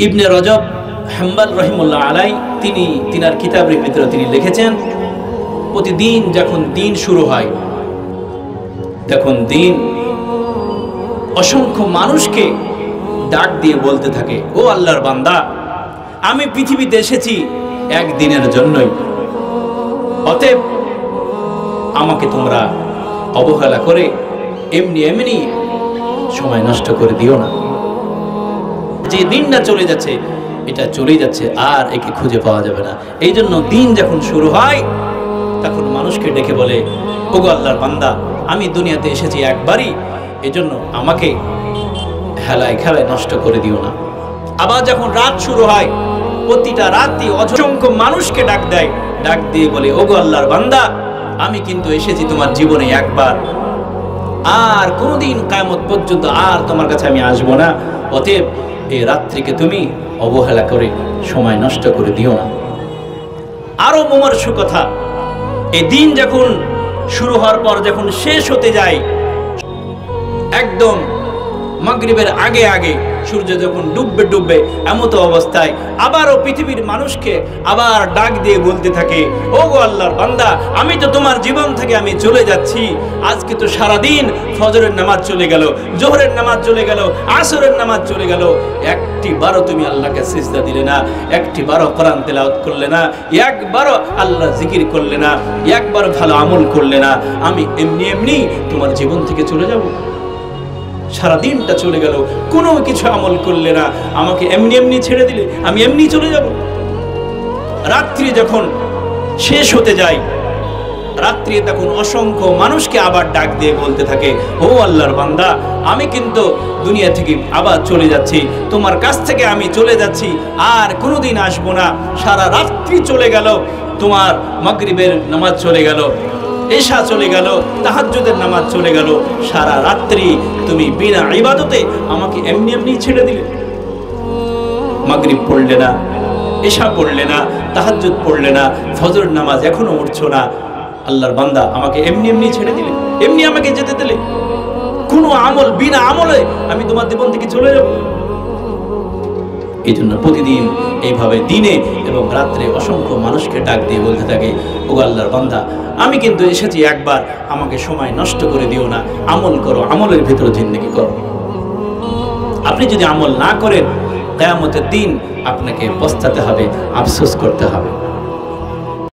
ইবনে রজব হাম্বল রহিমুল্লাহ আলাই তিনার কিতাবের ভিতরে তিনি লিখেছেন, প্রতিদিন যখন দিন শুরু হয় তখন দিন অসংখ্য মানুষকে ডাক দিয়ে বলতে থাকে, ও আল্লাহর বান্দা, আমি পৃথিবীতে এসেছি একদিনের জন্যই, অতএব আমাকে তোমরা অবহেলা করে এমনি এমনি সময় নষ্ট করে দিও না। যে দিনটা চলে যাচ্ছে এটা চলেই যাচ্ছে, আর একে খুঁজে পাওয়া যাবে না। এই জন্য দিন যখন শুরু হয় তখন মানুষকে ডেকে বলে, ওগো আল্লাহর বান্দা, আমি দুনিয়াতে এসেছি একবারই, এজন্য আমাকে হেলায় খেলায় নষ্ট করে দিও না। আবার যখন রাত শুরু হয়, প্রতিটা রাতই অসংখ্য মানুষকে ডাক দেয়, ডাক দিয়ে বলে, ওগো আল্লাহর বান্দা, আমি কিন্তু এসেছি তোমার জীবনে একবার, আর কোনোদিন কিয়ামত পর্যন্ত আর তোমার কাছে আমি আসবো না, অতএব এই রাত্রিকে তুমি অবহেলা করে সময় নষ্ট করে দিও না। আরো মর্মস্পর্শী কথা, এই দিন যখন শুরু হওয়ার পর যখন শেষ হতে যায়, একদম মাগরিবের আগে আগে সূর্য যখন ডুববে এমতো অবস্থায় আবারও পৃথিবীর মানুষকে আবার ডাক দিয়ে বলতে থাকে, ও গো আল্লাহর বান্দা, আমি তো তোমার জীবন থেকে আমি চলে যাচ্ছি। আজকে তো সারাদিন ফজরের নামাজ চলে গেল, জোহরের নামাজ চলে গেল, আসরের নামাজ চলে গেল, একটি বারও তুমি আল্লাহকে সিজদা দিলে না, একটি বারও কোরআন তেলাওয়াত করলে না, একবারও আল্লাহ জিকির করলে না, একবারও ভালো আমল করলে না। আমি এমনি এমনি তোমার জীবন থেকে চলে যাব? সারা দিনটা চলে গেল, কোনো কিছু আমল করলে না, আমাকে এমনি এমনি ছেড়ে দিলে, আমি এমনি চলে যাব? রাত্রি যখন শেষ হতে যায়, রাত্রি তখন অসংখ্য মানুষকে আবার ডাক দিয়ে বলতে থাকে, ও আল্লাহর বান্দা, আমি কিন্তু দুনিয়া থেকে আবার চলে যাচ্ছি, তোমার কাছ থেকে আমি চলে যাচ্ছি, আর কোনোদিন আসবো না। সারা রাত্রি চলে গেল, তোমার মাগরিবের নামাজ চলে গেল, এশা চলে গেল, তাহাজ্জুদের নামাজ চলে গেল, সারা রাত্রি তুমি বিনা ইবাদতে আমাকে এমনি এমনি ছেড়ে দিলে। মাগরিব পড়লে না, এশা পড়লে না, তাহাজ্জুদ পড়লে না, ফজর নামাজ এখনো উঠছো না, আল্লাহর বান্দা, আমাকে এমনি এমনি ছেড়ে দিলে, এমনি আমাকে যেতে দিলে, কোনো আমল বিনা আমলে আমি তোমার জীবন থেকে চলে যাব? এই জন্য প্রতিদিন এইভাবে দিনে এবং রাত্রে অসংখ্য মানুষকে ডাক দিয়ে বলতে থাকে, ও আল্লাহর বান্দা, আমি কিন্তু এসেছি একবার, আমাকে সময় নষ্ট করে দিও না, আমল করো, আমলের ভিতরে জিন্দেগি করো। আপনি যদি আমল না করেন, কিয়ামতের দিন আপনাকে পস্তাতে হবে, আফসোস করতে হবে।